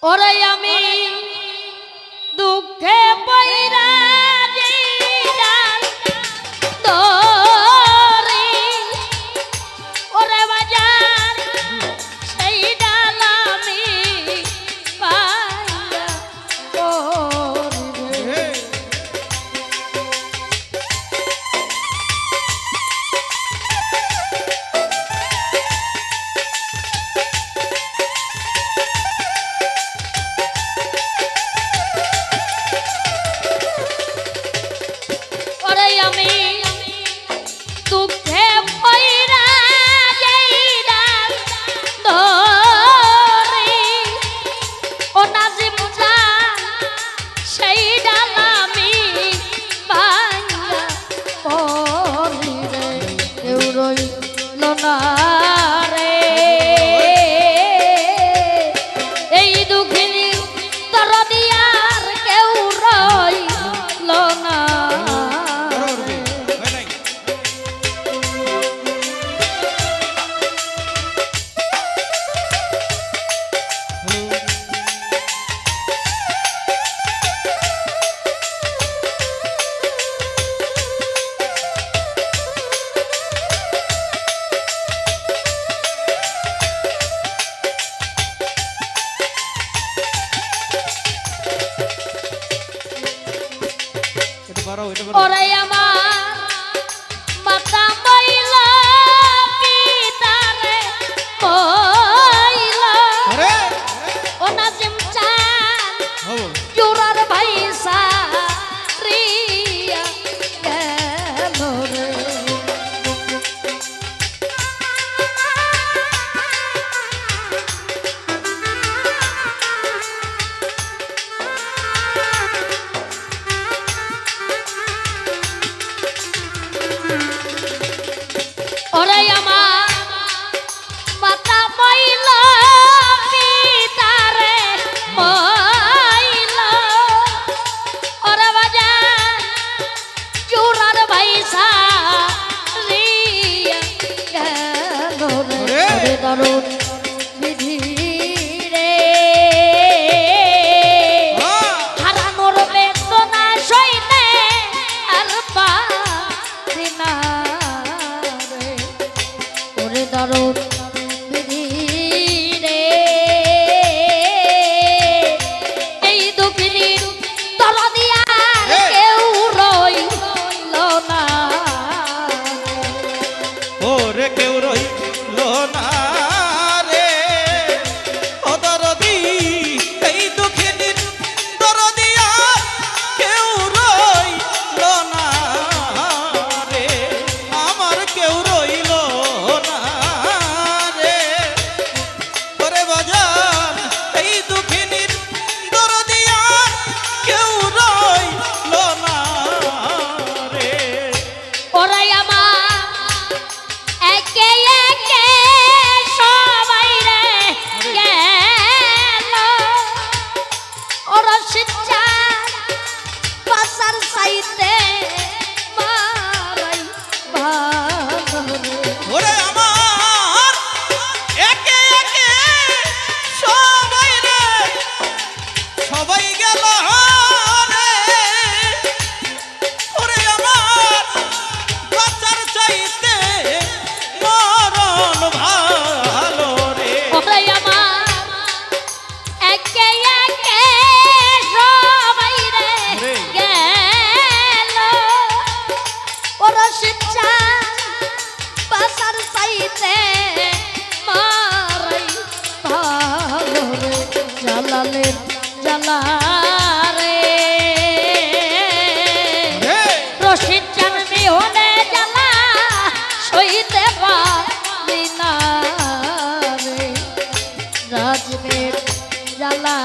ওরে আমি দুঃখে পইরা যাই দরি ওরে বাজার সেই ডাল আমি পাইয়া পড়বে আমি দুঃখে পইরা যাই ডাল দরি ও নাজিম জান সেই ডাল আমি ভাঙা পড়ি রে কেউ রইল না রে এই দুঃখের দরদি আর কেউ রইল না ওরে আমার মাতা মইল পিতারে মইল ও নাজিম চান জুরার ভাইসা রিয়া গেল রে ওরে আমার মাতা মইল পিতারে মইল ওরে বাজার জুরার ভাইসা রিয়া গেল রে দারুণ বিধি রে হারানোর বেদনা সইতে আর পারি না দারুণ বিধি রে এই দুঃখের দরদি আর কেউ রইল না ওরে কেউ রইল না রে ও দরদি এই দুঃখের দরদি আর কেউ রইল না রে আমার কেউ রইল না জ্বালা রে রশিদ চান বিহনে জ্বালা সইতে পারি না রে রাজমের জ্বালা